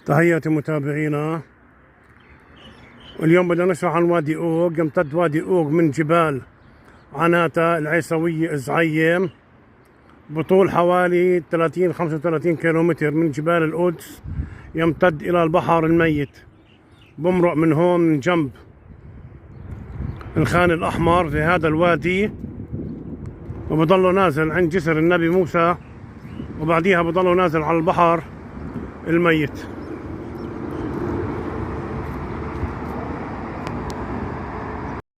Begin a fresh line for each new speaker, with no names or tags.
تحياتي متابعينا. واليوم بدنا نشرح عن وادي أوق. يمتد وادي أوق من جبال عناتة العيسوية الزعيم بطول حوالي 35 كيلومتر من جبال القدس، يمتد إلى البحر الميت، بمرق من هون من جنب الخان الأحمر في هذا الوادي، وبضله نازل عند جسر النبي موسى، وبعديها بضله نازل على البحر الميت.